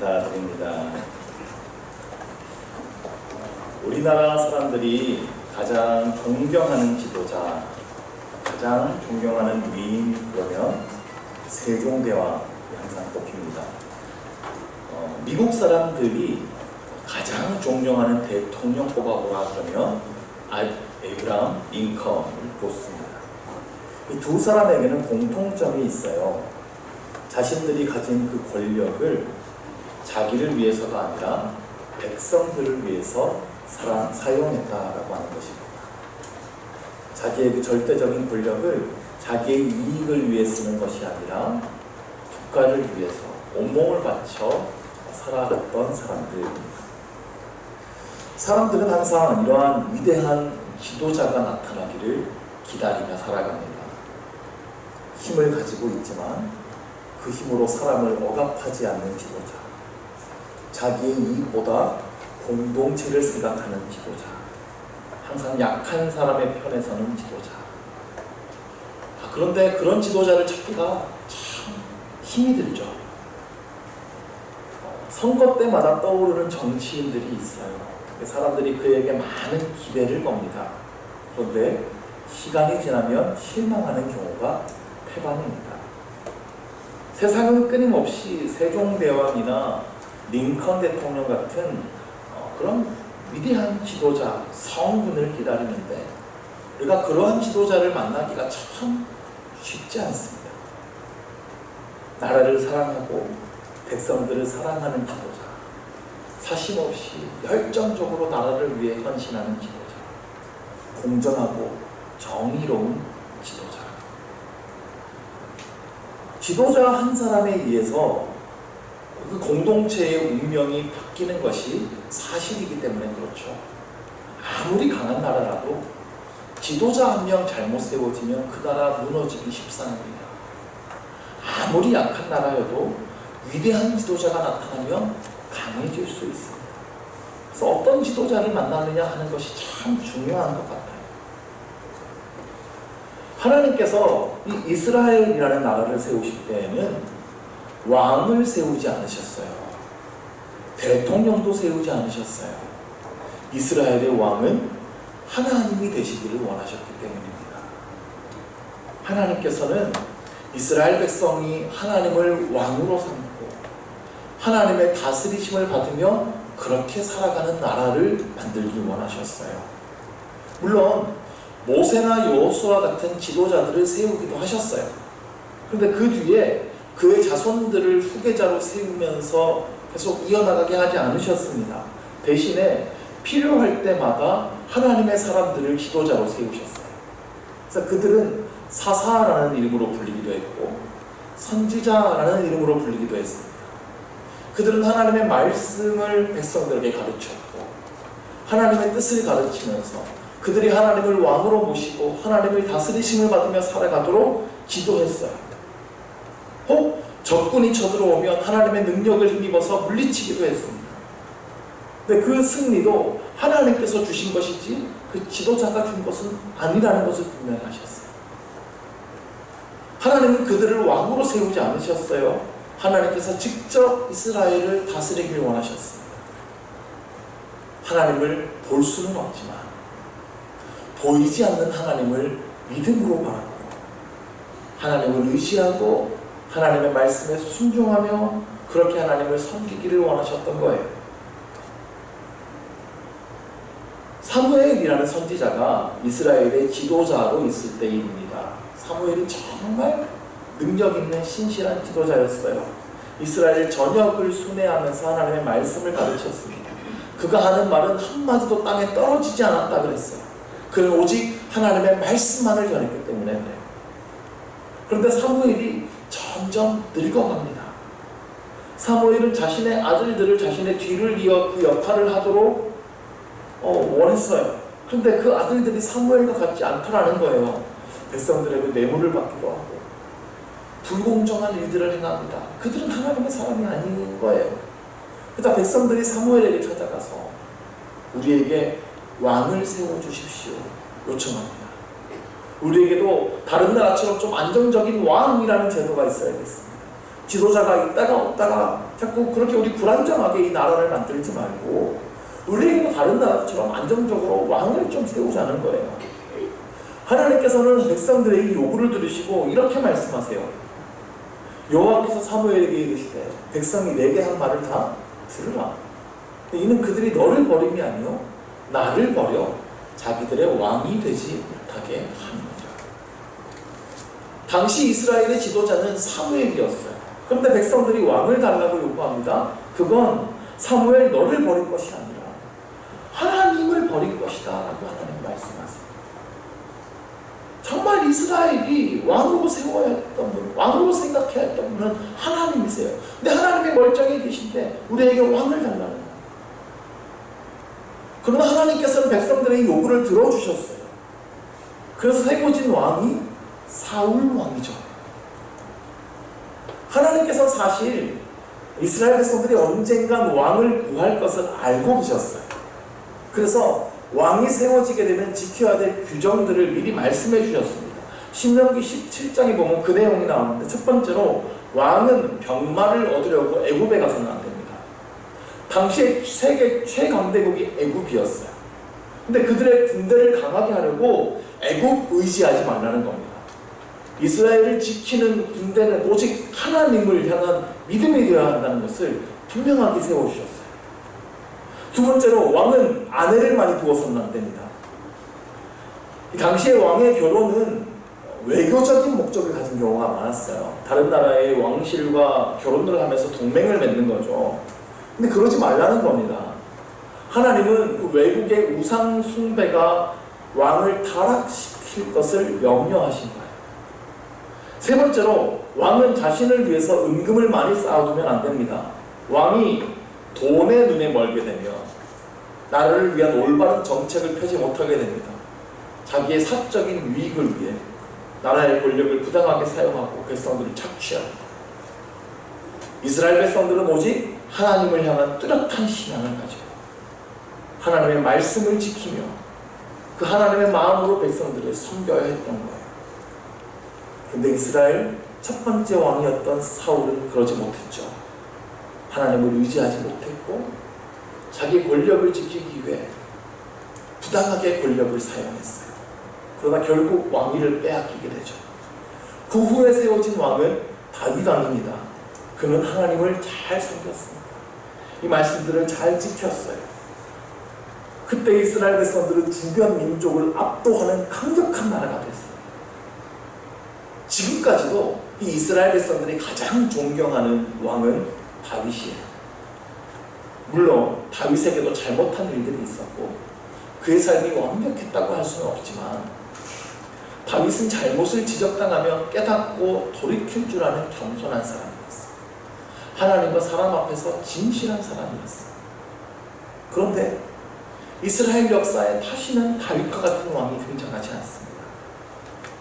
감사드립니다. 우리나라 사람들이 가장 존경하는 지도자, 가장 존경하는 위인 그러면 세종대왕이 항상 꼽힙니다. 미국 사람들이 가장 존경하는 대통령 꼽아보라 그러면 에이브라함 링컨을 꼽습니다. 이 두 사람에게는 공통점이 있어요. 자신들이 가진 그 권력을 자기를 위해서가 아니라 백성들을 위해서 사용했다라고 하는 것입니다. 자기의 그 절대적인 권력을 자기의 이익을 위해 쓰는 것이 아니라 국가를 위해서 온몸을 바쳐 살아갔던 사람들입니다. 사람들은 항상 이러한 위대한 지도자가 나타나기를 기다리며 살아갑니다. 힘을 가지고 있지만 그 힘으로 사람을 억압하지 않는 지도자, 자기의 이익보다 공동체를 생각하는 지도자, 항상 약한 사람의 편에 서는 지도자. 그런데 그런 지도자를 찾기가 참 힘이 들죠. 선거 때마다 떠오르는 정치인들이 있어요. 사람들이 그에게 많은 기대를 겁니다. 그런데 시간이 지나면 실망하는 경우가 태반입니다. 세상은 끊임없이 세종대왕이나 링컨 대통령 같은 그런 위대한 지도자, 성군을 기다리는데 우리가 그러한 지도자를 만나기가 참 쉽지 않습니다. 나라를 사랑하고 백성들을 사랑하는 지도자, 사심없이 열정적으로 나라를 위해 헌신하는 지도자, 공정하고 정의로운 지도자. 지도자 한 사람에 의해서 그 공동체의 운명이 바뀌는 것이 사실이기 때문에 그렇죠. 아무리 강한 나라라도 지도자 한 명 잘못 세워지면 그 나라 무너지기 십상입니다. 아무리 약한 나라여도 위대한 지도자가 나타나면 강해질 수 있습니다. 그래서 어떤 지도자를 만나느냐 하는 것이 참 중요한 것 같아요. 하나님께서 이 이스라엘이라는 나라를 세우실 때에는 왕을 세우지 않으셨어요. 대통령도 세우지 않으셨어요. 이스라엘의 왕은 하나님이 되시기를 원하셨기 때문입니다. 하나님께서는 이스라엘 백성이 하나님을 왕으로 삼고 하나님의 다스리심을 받으며 그렇게 살아가는 나라를 만들기 원하셨어요. 물론 모세나 여호수아 같은 지도자들을 세우기도 하셨어요. 그런데 그 뒤에 그의 자손들을 후계자로 세우면서 계속 이어나가게 하지 않으셨습니다. 대신에 필요할 때마다 하나님의 사람들을 지도자로 세우셨어요. 그래서 그들은 사사라는 이름으로 불리기도 했고 선지자라는 이름으로 불리기도 했습니다. 그들은 하나님의 말씀을 백성들에게 가르쳤고 하나님의 뜻을 가르치면서 그들이 하나님을 왕으로 모시고 하나님의 다스리심을 받으며 살아가도록 지도했어요. 적군이 쳐들어오면 하나님의 능력을 힘입어서 물리치기도 했습니다. 근데 그 승리도 하나님께서 주신 것이지 그 지도자가 준 것은 아니라는 것을 분명히 하셨어요. 하나님은 그들을 왕으로 세우지 않으셨어요. 하나님께서 직접 이스라엘을 다스리길 원하셨습니다. 하나님을 볼 수는 없지만 보이지 않는 하나님을 믿음으로 바라보고 하나님을 의지하고 하나님의 말씀에 순종하며 그렇게 하나님을 섬기기를 원하셨던 거예요. 사무엘이라는 선지자가 이스라엘의 지도자로 있을 때입니다. 사무엘이 정말 능력 있는 신실한 지도자였어요. 이스라엘 전역을 순회하면서 하나님의 말씀을 가르쳤습니다. 그가 하는 말은 한마디도 땅에 떨어지지 않았다 그랬어요. 그는 오직 하나님의 말씀만을 전했기 때문에 그래요. 그런데 사무엘이 점점 늙어갑니다. 사무엘은 자신의 아들들을 자신의 뒤를 이어 그 역할을 하도록 원했어요. 그런데 그 아들들이 사무엘과 같지 않더라는 거예요. 백성들에게 뇌물을 받기도 하고 불공정한 일들을 행합니다. 그들은 하나님의 사람이 아닌 거예요. 그러니까 백성들이 사무엘에게 찾아가서 우리에게 왕을 세워주십시오 요청합니다. 우리에게도 다른 나라처럼 좀 안정적인 왕이라는 제도가 있어야겠습니다. 지도자가 있다가 없다가 자꾸 그렇게 우리 불안정하게 이 나라를 만들지 말고 우리도 다른 나라처럼 안정적으로 왕을 좀 세우자는 거예요. 하나님께서는 백성들의 이 요구를 들으시고 이렇게 말씀하세요. 여호와께서 사무엘에게 이르시되 백성이 내게 한 말을 다 들으라. 이는 그들이 너를 버림이 아니요 나를 버려 자기들의 왕이 되지 못하게 하느니라. 당시 이스라엘의 지도자는 사무엘이었어요. 그런데 백성들이 왕을 달라고 요구합니다. 그건 사무엘 너를 버릴 것이 아니라 하나님을 버릴 것이다 라고 하나님 말씀하세요. 정말 이스라엘이 왕으로 세워야 했던 분, 왕으로 생각해야 했던 분은 하나님이세요. 근데 하나님이 멀쩡히 계신데 우리에게 왕을 달라는 거예요. 그러나 하나님께서는 백성들의 요구를 들어주셨어요. 그래서 세워진 왕이 사울 왕이죠. 하나님께서 사실 이스라엘 백성들이 언젠간 왕을 구할 것을 알고 계셨어요. 그래서 왕이 세워지게 되면 지켜야 될 규정들을 미리 말씀해 주셨습니다. 신명기 17장에 보면 그 내용이 나오는데 첫 번째로 왕은 병마를 얻으려고 애굽에 가서는 안 됩니다. 당시에 세계 최강대국이 애굽이었어요. 근데 그들의 군대를 강하게 하려고 애굽 의지하지 말라는 겁니다. 이스라엘을 지키는 군대는 오직 하나님을 향한 믿음이 되어야 한다는 것을 분명하게 세워주셨어요. 두 번째로 왕은 아내를 많이 두어서는 안 됩니다. 이 당시에 왕의 결혼은 외교적인 목적을 가진 경우가 많았어요. 다른 나라의 왕실과 결혼을 하면서 동맹을 맺는 거죠. 근데 그러지 말라는 겁니다. 하나님은 그 외국의 우상 숭배가 왕을 타락시킬 것을 염려하신 거예요. 세 번째로 왕은 자신을 위해서 은금을 많이 쌓아두면 안 됩니다. 왕이 돈의 눈에 멀게 되면 나라를 위한 올바른 정책을 펴지 못하게 됩니다. 자기의 사적인 유익을 위해 나라의 권력을 부당하게 사용하고 백성들을 착취합니다. 이스라엘 백성들은 오직 하나님을 향한 뚜렷한 신앙을 가지고 하나님의 말씀을 지키며 그 하나님의 마음으로 백성들을 섬겨야 했던 거예요. 그런데 이스라엘 첫 번째 왕이었던 사울은 그러지 못했죠. 하나님을 의지하지 못했고 자기 권력을 지키기 위해 부당하게 권력을 사용했어요. 그러나 결국 왕위를 빼앗기게 되죠. 그 후에 세워진 왕은 다윗 왕입니다. 그는 하나님을 잘 섬겼습니다. 이 말씀들을 잘 지켰어요. 그때 이스라엘 백성들은 주변 민족을 압도하는 강력한 나라가 됐어요. 지금까지도 이 이스라엘 백성들이 가장 존경하는 왕은 다윗이에요. 물론 다윗에게도 잘못한 일들이 있었고 그의 삶이 완벽했다고 할 수는 없지만 다윗은 잘못을 지적당하면 깨닫고 돌이킬 줄 아는 겸손한 사람이었어요. 하나님과 사람 앞에서 진실한 사람이었어요. 그런데 이스라엘 역사에 다시는 다윗과 같은 왕이 등장하지 않습니다.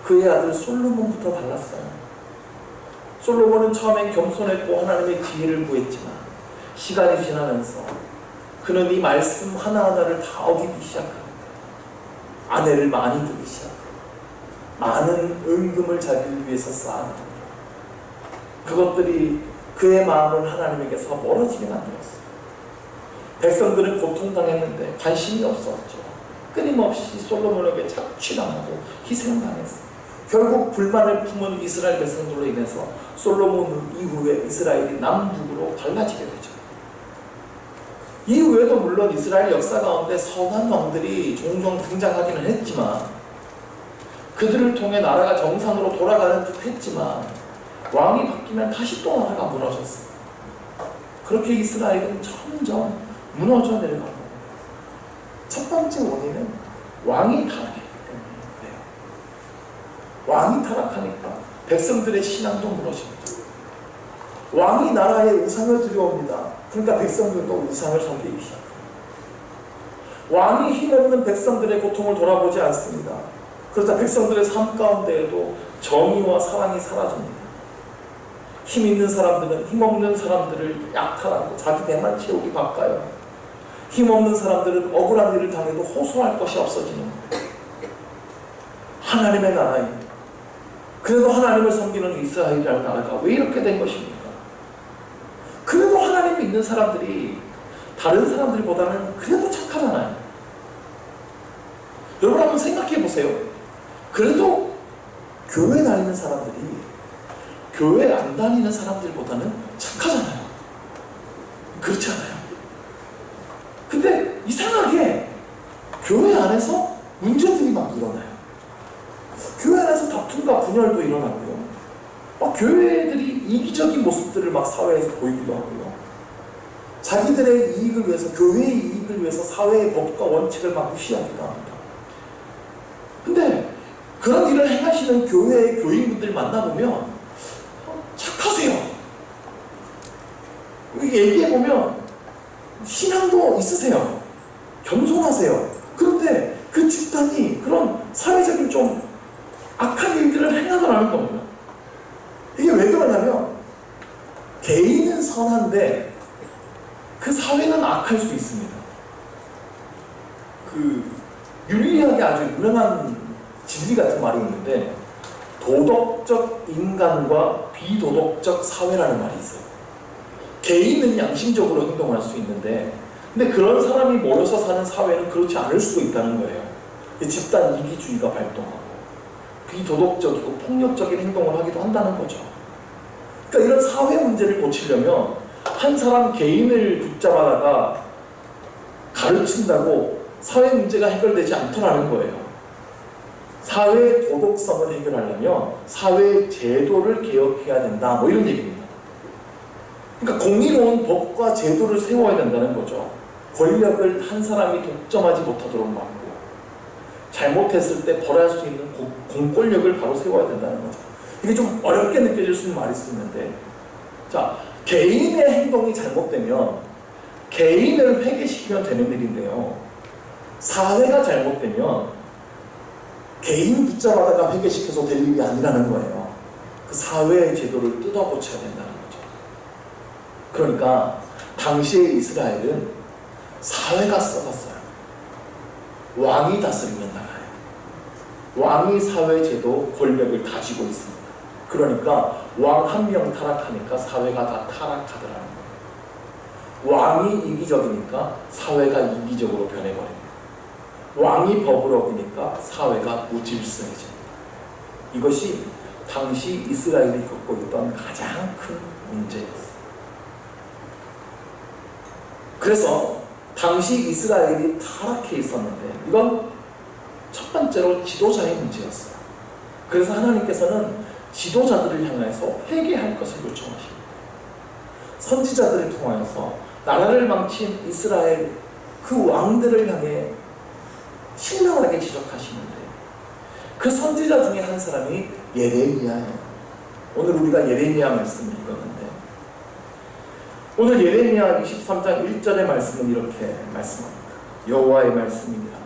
그의 아들 솔로몬부터 달랐어요. 솔로몬은 처음엔 겸손했고 하나님의 지혜를 구했지만 시간이 지나면서 그는 이 말씀 하나하나를 다 어기기 시작합니다. 아내를 많이 두기 시작합니다. 많은 은금을 자기를 위해서 쌓아납니다. 그것들이 그의 마음을 하나님에게서 멀어지게 만들었어요. 백성들은 고통당했는데 관심이 없었죠. 끊임없이 솔로몬에게 착취당하고 희생당했어요. 결국 불만을 품은 이스라엘 백성들로 인해서 솔로몬 이후에 이스라엘이 남북으로 갈라지게 되죠. 이후에도 물론 이스라엘 역사 가운데 선한 왕들이 종종 등장하기는 했지만 그들을 통해 나라가 정상으로 돌아가는 듯 했지만 왕이 바뀌면 다시 또 나라가 무너졌어요. 그렇게 이스라엘은 점점 무너져 내려간 겁니다. 첫 번째 원인은 왕이 타락했기 때문이에요. 왕이 타락하니까 백성들의 신앙도 무너집니다. 왕이 나라에 우상을 들여옵니다. 그러니까 백성들도 우상을 섬기기 시작합니다. 왕이 힘없는 백성들의 고통을 돌아보지 않습니다. 그러자 백성들의 삶 가운데에도 정의와 사랑이 사라집니다. 힘 있는 사람들은 힘없는 사람들을 약탈하고 자기 배만 채우기 바빠요. 힘없는 사람들은 억울한 일을 당해도 호소할 것이 없어지는 거예요. 하나님의 나라입니다. 그래도 하나님을 섬기는 이스라엘이라는 나라가 왜 이렇게 된 것입니까? 믿는 사람들이 다른 사람들보다는 그래도 착하잖아요. 여러분 한번 생각해 보세요. 그래도 교회 다니는 사람들이 교회 안 다니는 사람들보다는 착하잖아요. 그렇지 않아요? 근데 이상하게 교회 안에서 문제들이 막 일어나요. 교회 안에서 다툼과 분열도 일어나고요. 교회들이 이기적인 모습들을 막 사회에서 보이기도 하고요. 자기들의 이익을 위해서, 교회의 이익을 위해서 사회의 법과 원칙을 막 무시하기도 합니다. 근데 그런 일을 행하시는 교회의 교인분들 만나보면 착하세요. 얘기해보면 신앙도 있으세요. 겸손하세요. 그런데 그 집단이 그런 사회적인 좀 악한 일들을 행하더라는 겁니다. 이게 왜 그러냐면 개인은 선한데 그 사회는 악할 수 있습니다. 윤리학에 아주 유명한 진리 같은 말이 있는데 도덕적 인간과 비도덕적 사회라는 말이 있어요. 개인은 양심적으로 행동할 수 있는데 근데 그런 사람이 모여서 사는 사회는 그렇지 않을 수도 있다는 거예요. 집단 이기주의가 발동하고 비도덕적이고 폭력적인 행동을 하기도 한다는 거죠. 그러니까 이런 사회 문제를 고치려면 한 사람 개인을 붙잡아다가 가르친다고 사회 문제가 해결되지 않더라는 거예요. 사회의 도덕성을 해결하려면 사회의 제도를 개혁해야 된다, 뭐 이런 얘기입니다. 그러니까 공의로운 법과 제도를 세워야 된다는 거죠. 권력을 한 사람이 독점하지 못하도록 막고 잘못했을 때 벌할 수 있는 공권력을 바로 세워야 된다는 거죠. 이게 좀 어렵게 느껴질 수 있는 말일 수 있는데, 자, 개인의 행동이 잘못되면 개인을 회개시키면 되는 일인데요. 사회가 잘못되면 개인 붙잡아다가 회개시켜서 될 일이 아니라는 거예요. 그 사회의 제도를 뜯어고쳐야 된다는 거죠. 그러니까 당시의 이스라엘은 사회가 썩었어요. 왕이 다스리면 나라예요. 왕이 사회 제도 권력을 가지고 있습니다. 그러니까 왕 한 명 타락하니까 사회가 다 타락하더라는 거예요. 왕이 이기적이니까 사회가 이기적으로 변해버립니다. 왕이 법을 어기니까 사회가 무질서해집니다. 이것이 당시 이스라엘이 겪고 있던 가장 큰 문제였어요. 그래서 당시 이스라엘이 타락해 있었는데 이건 첫 번째로 지도자의 문제였어요. 그래서 하나님께서는 지도자들을 향해서 회개할 것을 요청하십니다. 선지자들을 통하여서 나라를 망친 이스라엘 그 왕들을 향해 신명하게 지적하시는데 그 선지자 중에 한 사람이 예레미야예요. 오늘 우리가 예레미야 말씀을 읽었는데 오늘 예레미야 23장 1절의 말씀은 이렇게 말씀합니다. 여호와의 말씀입니다.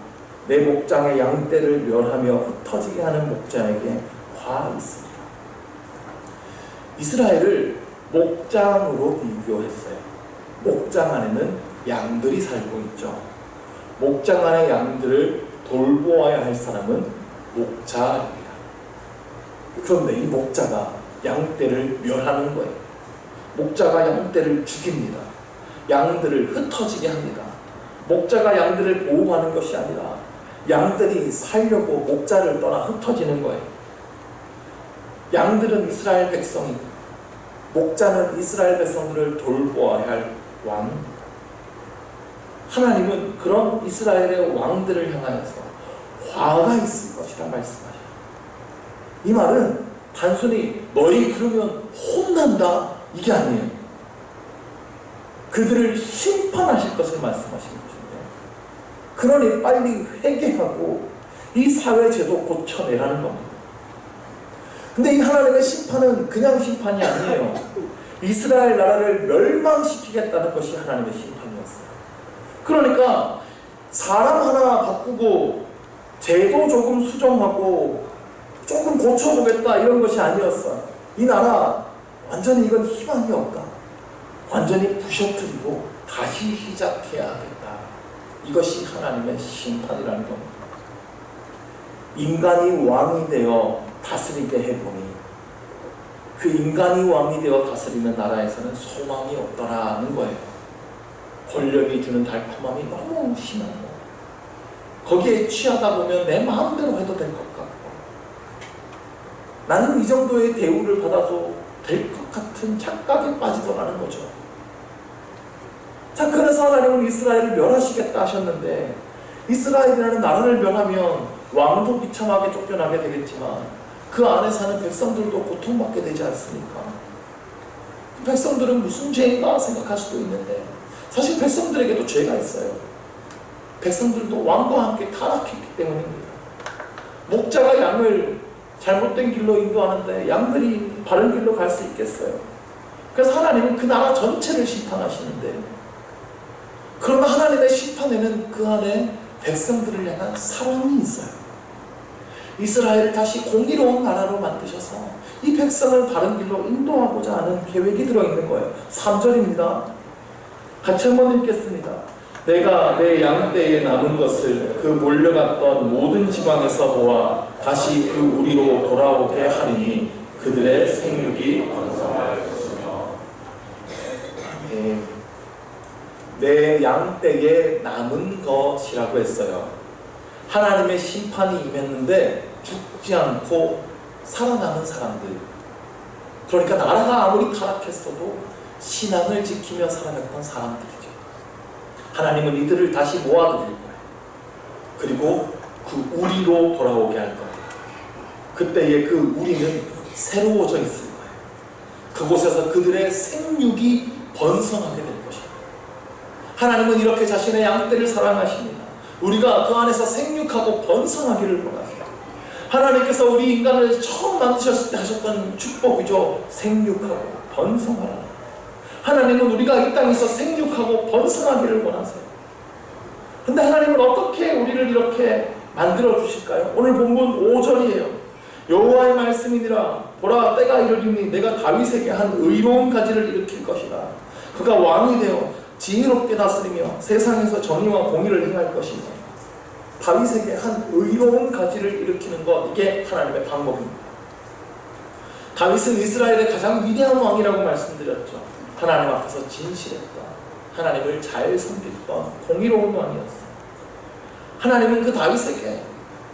내 목장의 양떼를 멸하며 흩어지게 하는 목자에게 화 있습니다. 이스라엘을 목장으로 비교했어요. 목장 안에는 양들이 살고 있죠. 목장 안의 양들을 돌보아야 할 사람은 목자입니다. 그런데 이 목자가 양떼를 멸하는 거예요. 목자가 양떼를 죽입니다. 양들을 흩어지게 합니다. 목자가 양들을 보호하는 것이 아니라 양들이 살려고 목자를 떠나 흩어지는 거예요. 양들은 이스라엘 백성이고 목자는 이스라엘 백성들을 돌보아야 할 왕. 하나님은 그런 이스라엘의 왕들을 향하여서 화가 있을 것이라 말씀하셔요. 이 말은 단순히 너희 그러면 혼난다 이게 아니에요. 그들을 심판하실 것을 말씀하시는 것인데, 그러니 빨리 회개하고 이 사회 제도 고쳐내라는 겁니다. 근데 이 하나님의 심판은 그냥 심판이 아니에요. 이스라엘 나라를 멸망시키겠다는 것이 하나님의 심판이었어요. 그러니까 사람 하나 바꾸고 제도 조금 수정하고 조금 고쳐보겠다 이런 것이 아니었어요. 이 나라 완전히 이건 희망이 없다. 완전히 부셔뜨리고 다시 시작해야겠다. 이것이 하나님의 심판이라는 겁니다. 인간이 왕이 되어 다스리게 해보니 그 인간이 왕이 되어 다스리는 나라에서는 소망이 없더라는 거예요. 권력이 주는 달콤함이 너무 심한 거. 거기에 취하다 보면 내 마음대로 해도 될 것 같고, 나는 이 정도의 대우를 받아도 될 것 같은 착각에 빠지더라는 거죠. 자, 그래서 하나님은 이스라엘을 멸하시겠다 하셨는데, 이스라엘이라는 나라를 멸하면 왕도 비참하게 쫓겨나게 되겠지만 그 안에 사는 백성들도 고통받게 되지 않습니까? 백성들은 무슨 죄인가 생각할 수도 있는데, 사실 백성들에게도 죄가 있어요. 백성들도 왕과 함께 타락했기 때문입니다. 목자가 양을 잘못된 길로 인도하는데 양들이 바른 길로 갈 수 있겠어요? 그래서 하나님은 그 나라 전체를 심판하시는데, 그러나 하나님의 심판에는 그 안에 백성들을 향한 사랑이 있어요. 이스라엘을 다시 공의로운 나라로 만드셔서 이 백성을 바른 길로 인도하고자 하는 계획이 들어있는 거예요. 3절입니다. 같이 한번 읽겠습니다. 내가 내 양떼에 남은 것을 그 몰려갔던 모든 지방에서 모아 다시 그 우리로 돌아오게 하리니 그들의 생육이 번성할 것이며. 내 양떼에 남은 것이라고 했어요. 하나님의 심판이 임했는데 죽지 않고 살아남은 사람들, 그러니까 나라가 아무리 타락했어도 신앙을 지키며 살아갔던 사람들이죠. 하나님은 이들을 다시 모아드릴 거예요. 그리고 그 우리로 돌아오게 할 거예요. 그때의 그 우리는 새로워져 있을 거예요. 그곳에서 그들의 생육이 번성하게 될 것입니다. 하나님은 이렇게 자신의 양떼를 사랑하십니다. 우리가 그 안에서 생육하고 번성하기를 원하세요. 하나님께서 우리 인간을 처음 만드셨을 때 하셨던 축복이죠. 생육하고 번성하라. 하나님은 우리가 이 땅에서 생육하고 번성하기를 원하세요. 근데 하나님은 어떻게 우리를 이렇게 만들어 주실까요? 오늘 본문 5절이에요. 여호와의 말씀이니라. 보라, 때가 이르리니 내가 다윗에게 한 의로운 가지를 일으킬 것이라. 그가 왕이 되어 지혜롭게 다스리며 세상에서 정의와 공의를 행할 것이며. 다윗에게 한 의로운 가지를 일으키는 것, 이게 하나님의 방법입니다. 다윗은 이스라엘의 가장 위대한 왕이라고 말씀드렸죠. 하나님 앞에서 진실했던, 하나님을 잘 섬겼던 공의로운 왕이었어요. 하나님은 그 다윗에게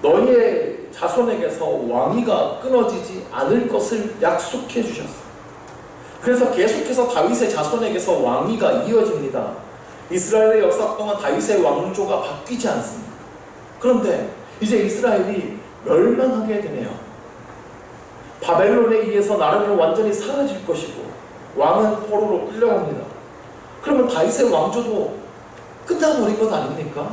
너희의 자손에게서 왕위가 끊어지지 않을 것을 약속해 주셨어요. 그래서 계속해서 다윗의 자손에게서 왕위가 이어집니다. 이스라엘의 역사 동안 다윗의 왕조가 바뀌지 않습니다. 그런데 이제 이스라엘이 멸망하게 되네요. 바벨론에 의해서 나라는 완전히 사라질 것이고 왕은 포로로 끌려갑니다. 그러면 다윗의 왕조도 끝나버린 것 아닙니까?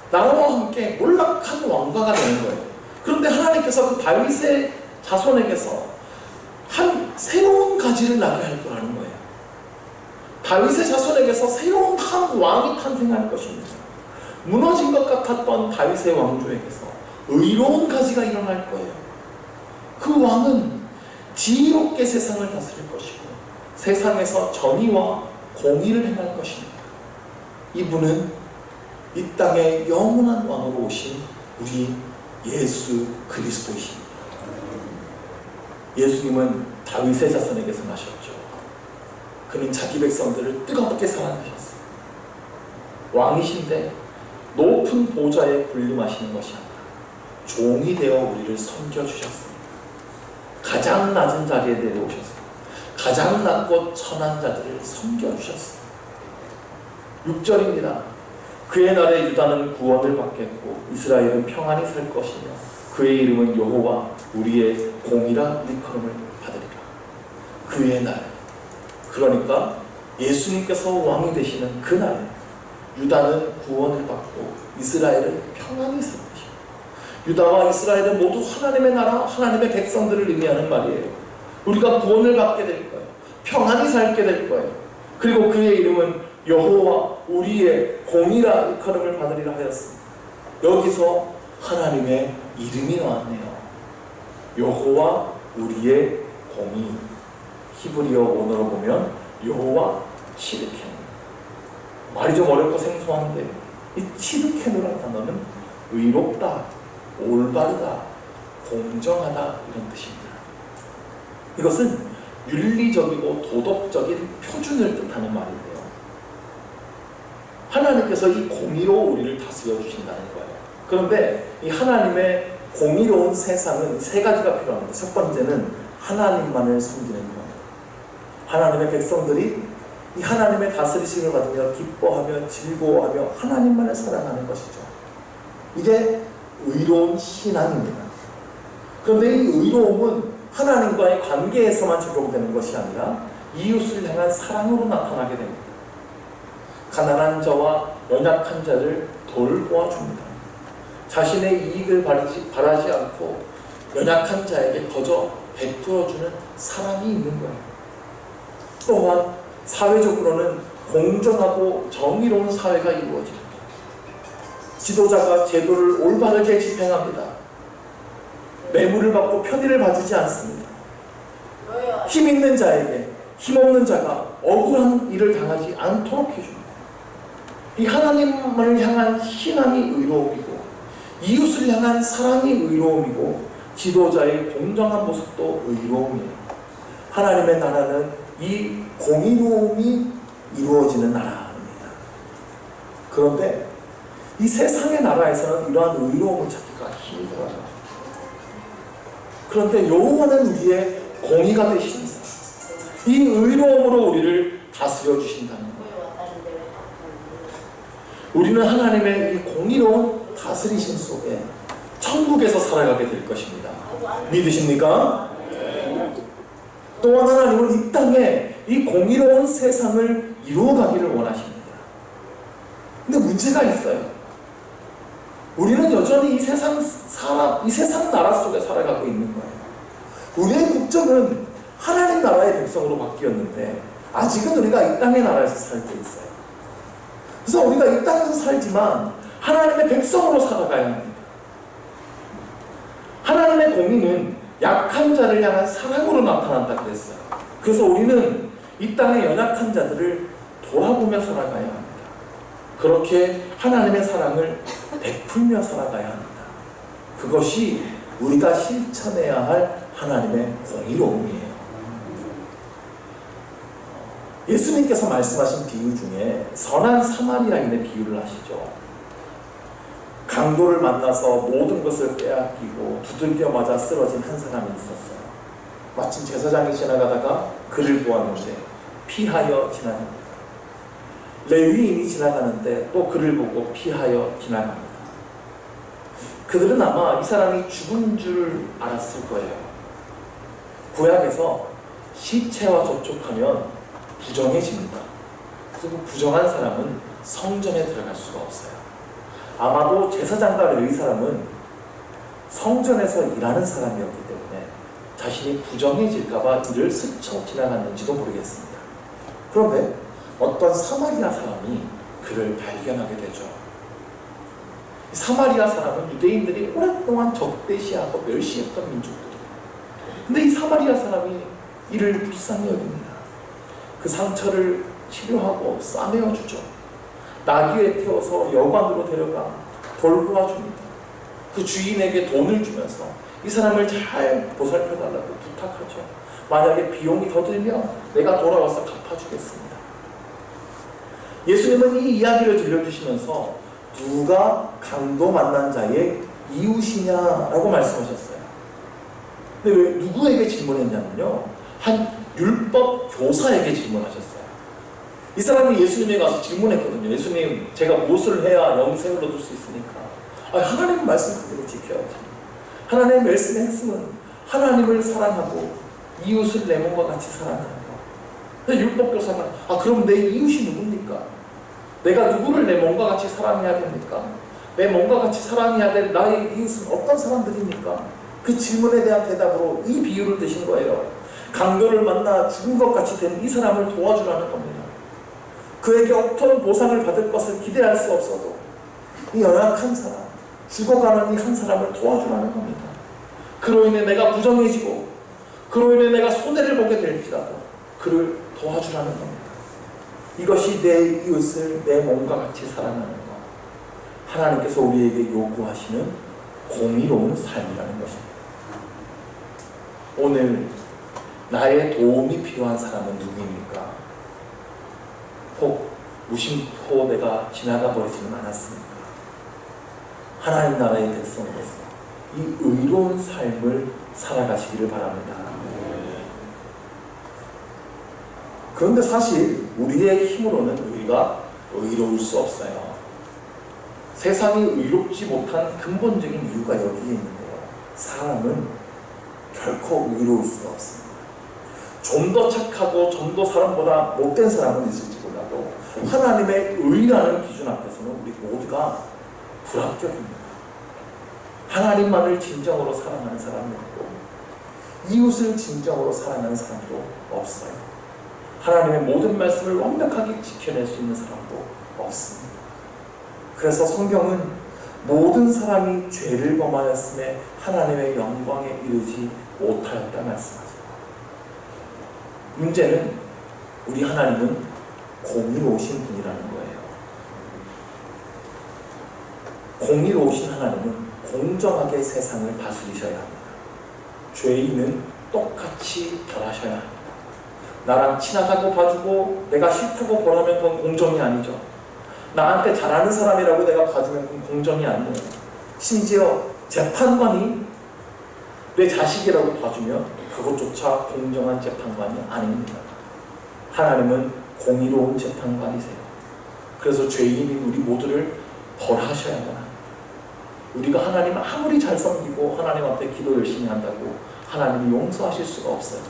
나라와 함께 몰락한 왕가가 되는 거예요. 그런데 하나님께서 그 다윗의 자손에게서 한 새로운 가지를 나게 할 거라는 거예요. 다윗의 자손에게서 새로운 한 왕이 탄생할 것입니다. 무너진 것 같았던 다윗의 왕조에게서 의로운 가지가 일어날 거예요. 그 왕은 지혜롭게 세상을 다스릴 것이고 세상에서 정의와 공의를 행할 것입니다. 이분은 이 땅에 영원한 왕으로 오신 우리 예수 그리스도이십니다. 예수님은 다윗의 자손에게서 나셨죠. 그는 자기 백성들을 뜨겁게 사랑하셨어요. 왕이신데 높은 보좌에 군림하시는 것이 아니라 종이 되어 우리를 섬겨주셨습니다. 가장 낮은 자리에 내려오셨습니다. 가장 낮고 천한 자들을 섬겨주셨습니다. 6절입니다. 그의 날에 유다는 구원을 받겠고 이스라엘은 평안히 살 것이며 그의 이름은 여호와 우리의 공이라 일컬음을 받으리라. 그의 날, 그러니까 예수님께서 왕이 되시는 그 날에 유다는 구원을 받고 이스라엘은 평안히 살 것입니다. 유다와 이스라엘은 모두 하나님의 나라, 하나님의 백성들을 의미하는 말이에요. 우리가 구원을 받게 될 거예요. 평안히 살게 될 거예요. 그리고 그의 이름은 여호와 우리의 공이라 일컬음을 받으리라 하였습니다. 여기서 하나님의 이름이 나왔네요. 여호와 우리의 공의. 히브리어 원어로 보면 여호와 치드켄. 말이 좀 어렵고 생소한데 이 치드켄이라는 단어는 의롭다, 올바르다, 공정하다 이런 뜻입니다. 이것은 윤리적이고 도덕적인 표준을 뜻하는 말인데요. 하나님께서 이 공의로 우리를 다스려 주신다는 거예요. 그런데 이 하나님의 공의로운 세상은 세 가지가 필요합니다. 첫 번째는 하나님만을 섬기는 것. 하나님의 백성들이 이 하나님의 다스리심을 받으며 기뻐하며 즐거워하며 하나님만을 사랑하는 것이죠. 이게 의로운 신앙입니다. 그런데 이 의로움은 하나님과의 관계에서만 적용되는 것이 아니라 이웃을 향한 사랑으로 나타나게 됩니다. 가난한 자와 연약한 자를 돌보아줍니다. 자신의 이익을 바라지 않고 연약한 자에게 거저 베풀어주는 사랑이 있는 거예요. 또한 사회적으로는 공정하고 정의로운 사회가 이루어집니다. 지도자가 제도를 올바르게 집행합니다. 뇌물을 받고 편의를 봐주지 않습니다. 힘 있는 자에게 힘없는 자가 억울한 일을 당하지 않도록 해줍니다. 이 하나님을 향한 신앙이 의로움이고 이웃을 향한 사랑이 의로움이고 지도자의 공정한 모습도 의로움이에요. 하나님의 나라는 이 공의로움이 이루어지는 나라입니다. 그런데 이 세상의 나라에서는 이러한 의로움을 찾기가 힘들어요. 그런데 여호와는 우리의 공의가 되십니다. 이 의로움으로 우리를 다스려 주신다는 거예요. 우리는 하나님의 이 공의로운 다스리심 속에 천국에서 살아가게 될 것입니다. 믿으십니까? 또한 하나님은 이 땅에 이 공의로운 세상을 이루어가기를 원하십니다. 근데 문제가 있어요. 우리는 여전히 이 세상 나라 속에 살아가고 있는 거예요. 우리의 국적은 하나님 나라의 백성으로 바뀌었는데 아직은 우리가 이 땅의 나라에서 살고 있어요. 그래서 우리가 이 땅에서 살지만 하나님의 백성으로 살아가야 합니다. 하나님의 공의는 약한 자를 향한 사랑으로 나타난다 그랬어요. 그래서 우리는 이 땅의 연약한 자들을 돌아보며 살아가야 합니다. 그렇게 하나님의 사랑을 베풀며 살아가야 합니다. 그것이 우리가 실천해야 할 하나님의 공의로움이에요. 예수님께서 말씀하신 비유 중에 선한 사마리아인의 비유를 하시죠. 강도를 만나서 모든 것을 빼앗기고 두들겨 맞아 쓰러진 한 사람이 있었어요. 마침 제사장이 지나가다가 그를 보았는데 피하여 지나갑니다. 레위인이 지나가는데 또 그를 보고 피하여 지나갑니다. 그들은 아마 이 사람이 죽은 줄 알았을 거예요. 구약에서 시체와 접촉하면 부정해집니다. 그리고 부정한 사람은 성전에 들어갈 수가 없어요. 아마도 제사장과 레위 사람은 성전에서 일하는 사람이었기 때문에 자신이 부정해질까봐 이를 스쳐 지나갔는지도 모르겠습니다. 그런데 어떤 사마리아 사람이 그를 발견하게 되죠. 사마리아 사람은 유대인들이 오랫동안 적대시하고 멸시했던 민족들이에요. 근데 이 사마리아 사람이 이를 불쌍히 여깁니다. 그 상처를 치료하고 싸매어주죠. 나귀에 태워서 여관으로 데려가 돌보아줍니다. 그 주인에게 돈을 주면서 이 사람을 잘 보살펴달라고 부탁하죠. 만약에 비용이 더 들면 내가 돌아와서 갚아주겠습니다. 예수님은 이 이야기를 들려주시면서 누가 강도 만난 자의 이웃이냐라고 말씀하셨어요. 근데 왜 누구에게 질문했냐면요, 한 율법 교사에게 질문하셨어요. 이 사람이 예수님에 가서 질문했거든요. 예수님, 제가 무엇을 해야 영생을 얻을 수 있습니까? 하나님 말씀 그대로 지켜야지. 하나님의 말씀의 핵심은 하나님을 사랑하고 이웃을 내 몸과 같이 사랑하는 거. 율법 교사가 그럼 내 이웃이 누굽니까? 내가 누구를 내 몸과 같이 사랑해야 됩니까? 내 몸과 같이 사랑해야 될 나의 이웃은 어떤 사람들입니까? 그 질문에 대한 대답으로 이 비유를 드신 거예요. 강도를 만나 죽은 것 같이 된 이 사람을 도와주라는 겁니다. 그에게 어떤 보상을 받을 것을 기대할 수 없어도 이 연약한 사람, 죽어가는 이 한 사람을 도와주라는 겁니다. 그로 인해 내가 부정해지고 그로 인해 내가 손해를 보게 될지라도 그를 도와주라는 겁니다. 이것이 내 이웃을 내 몸과 같이 사랑하는 것, 하나님께서 우리에게 요구하시는 공의로운 삶이라는 것입니다. 오늘 나의 도움이 필요한 사람은 누구입니까? 혹 무심코 내가 지나가 버리지는 않았습니까? 하나님 나라의 백성으로서 이 의로운 삶을 살아가시기를 바랍니다. 그런데 사실 우리의 힘으로는 우리가 의로울 수 없어요. 세상이 의롭지 못한 근본적인 이유가 여기에 있는데요. 사람은 결코 의로울 수가 없습니다. 좀 더 착하고 좀 더 사람보다 못된 사람은 있을지 몰라도 하나님의 의라는 기준 앞에서는 우리 모두가 불합격입니다. 하나님만을 진정으로 사랑하는 사람이 없고 이웃을 진정으로 사랑하는 사람도 없어요. 하나님의 모든 말씀을 완벽하게 지켜낼 수 있는 사람도 없습니다. 그래서 성경은 모든 사람이 죄를 범하였음에 하나님의 영광에 이르지 못하였다 말씀하죠. 문제는 우리 하나님은 공의로우신 분이라는 거예요. 공의로우신 하나님은 공정하게 세상을 다스리셔야 합니다. 죄인은 똑같이 벌하셔야 합니다. 나랑 친하다고 봐주고 내가 싫다고 벌하면 그건 공정이 아니죠. 나한테 잘하는 사람이라고 내가 봐주면 그건 공정이 아니에요. 심지어 재판관이 내 자식이라고 봐주면 그것조차 공정한 재판관이 아닙니다. 하나님은 공의로운 재판관이세요. 그래서 죄인인 우리 모두를 벌하셔야만 합니다. 우리가 하나님 아무리 잘 섬기고 하나님 앞에 기도 열심히 한다고 하나님이 용서하실 수가 없어요.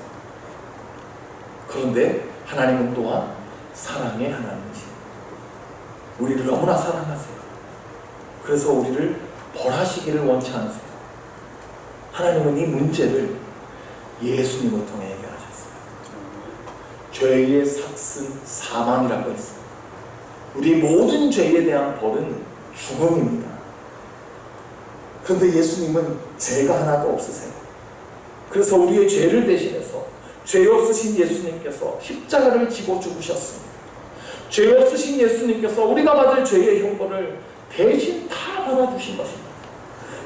그런데 하나님은 또한 사랑의 하나님이십니다. 우리를 너무나 사랑하세요. 그래서 우리를 벌하시기를 원치 않으세요. 하나님은 이 문제를 예수님을 통해 해결하셨어요. 죄의 삭은 사망이라고 했습니다. 우리 모든 죄에 대한 벌은 죽음입니다. 그런데 예수님은 죄가 하나도 없으세요. 그래서 우리의 죄를 대신해서 죄 없으신 예수님께서 십자가를 지고 죽으셨습니다. 죄 없으신 예수님께서 우리가 받을 죄의 형벌을 대신 다 받아주신 것입니다.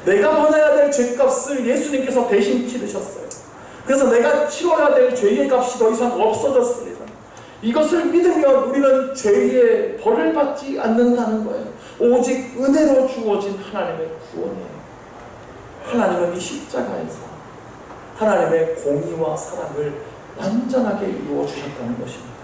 내가 받아야 될 죄값을 예수님께서 대신 치르셨어요. 그래서 내가 치러야 될 죄의 값이 더 이상 없어졌습니다. 이것을 믿으면 우리는 죄의 벌을 받지 않는다는 거예요. 오직 은혜로 주어진 하나님의 구원이에요. 하나님은 이 십자가에서 하나님의 공의와 사랑을 완전하게 이루어 주셨다는 것입니다.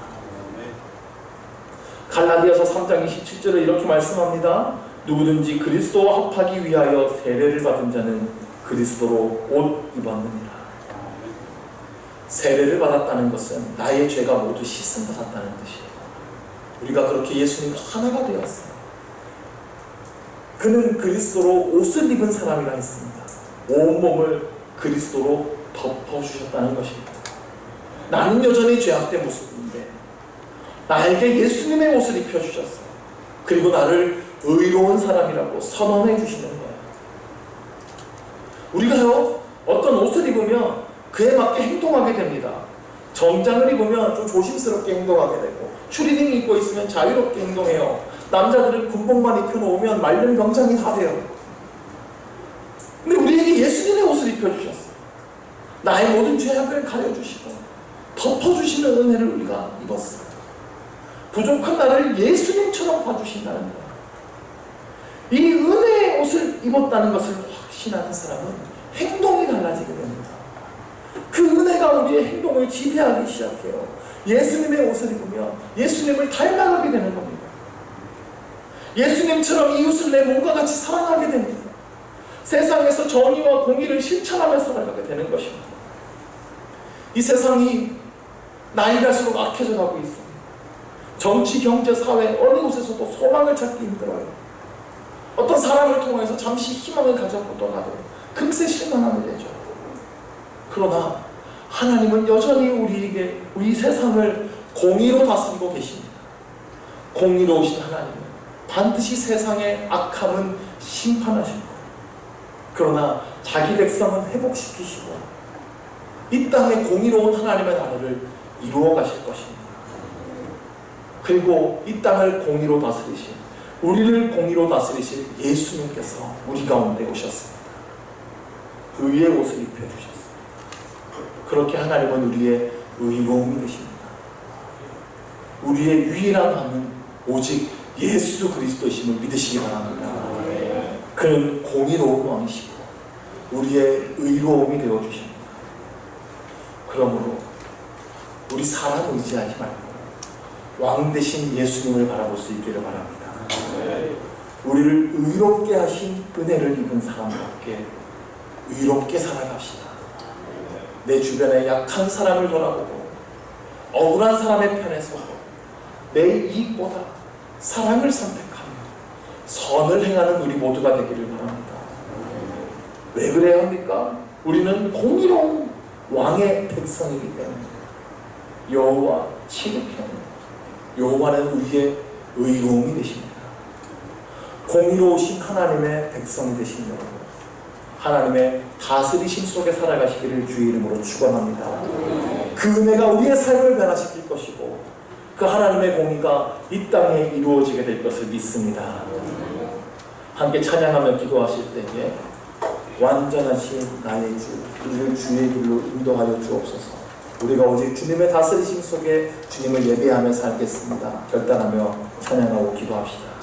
갈라디아서 3장 27절에 이렇게 말씀합니다. 누구든지 그리스도와 합하기 위하여 세례를 받은 자는 그리스도로 옷 입었느니라. 세례를 받았다는 것은 나의 죄가 모두 씻음 받았다는 뜻이에요. 우리가 그렇게 예수님과 하나가 되었어요. 그는 그리스도로 옷을 입은 사람이라 했습니다. 온몸을 그리스도로 덮어주셨다는 것입니다. 나는 여전히 죄악된 모습인데 나에게 예수님의 옷을 입혀주셨어요. 그리고 나를 의로운 사람이라고 선언해 주시는 거예요. 우리가요, 어떤 옷을 입으면 그에 맞게 행동하게 됩니다. 정장을 입으면 좀 조심스럽게 행동하게 되고, 추리닝 입고 있으면 자유롭게 행동해요. 남자들은 군복만 입혀놓으면 말년 병장이 다 돼요. 근데 우리에게 예수님의 옷을 입혀주셨어요. 나의 모든 죄악을 가려주시고 덮어주시는 은혜를 우리가 입었어요. 부족한 나를 예수님처럼 봐주신다는 거예요. 이 은혜의 옷을 입었다는 것을 확신하는 사람은 행동이 달라지게 됩니다. 그 은혜가 우리의 행동을 지배하기 시작해요. 예수님의 옷을 입으면 예수님을 닮아가게 되는 겁니다. 예수님처럼 이웃을 내 몸과 같이 사랑하게 됩니다. 세상에서 정의와 공의를 실천하며 살아가게 되는 것입니다. 이 세상이 나이 갈수록 악해져 가고 있습니다. 정치, 경제, 사회 어느 곳에서도 소망을 찾기 힘들어요. 어떤 사람을 통해서 잠시 희망을 가져보더라도 금세 실망하게 되죠. 그러나 하나님은 여전히 우리에게 우리 세상을 공의로 다스리고 계십니다. 공의로우신 하나님은 반드시 세상의 악함은 심판하실 거예요. 그러나 자기 백성은 회복시키시고 이 땅에 공의로운 하나님의 나라를 이루어 가실 것입니다. 그리고 이 땅을 공의로 다스리신, 우리를 공의로 다스리실 예수님께서 우리 가운데 오셨습니다. 의의 옷을 입혀주셨습니다. 그렇게 하나님은 우리의 의로움이 되십니다. 우리의 유일한 왕은 오직 예수 그리스도이심을 믿으시기 바랍니다. 그는 공의로운 왕이시고 우리의 의로움이 되어주십니다. 그러므로 우리 사람 의지하지 말고 왕 대신 예수님을 바라볼 수 있기를 바랍니다. 우리를 의롭게 하신 은혜를 입은 사람답게 의롭게 살아갑시다. 내 주변에 약한 사람을 돌아보고 억울한 사람의 편에 서고 내 이익보다 사랑을 선택하며 선을 행하는 우리 모두가 되기를 바랍니다. 왜 그래야 합니까? 우리는 공의로운 왕의 백성이기 때문에 여호와 치르케는 여호와는 우리의 의로움이 되십니다. 공의로우신 하나님의 백성이 되신 여러분, 하나님의 다스리심 속에 살아가시기를 주의 이름으로 축원합니다. 그 은혜가 우리의 삶을 변화시킬 것이고 그 하나님의 공의가 이 땅에 이루어지게 될 것을 믿습니다. 함께 찬양하며 기도하실 때에 완전하신 나의 주, 우리를 주의 길로 인도하여 주옵소서. 우리가 오직 주님의 다스리심 속에 주님을 예배하며 살겠습니다. 결단하며 찬양하고 기도합시다.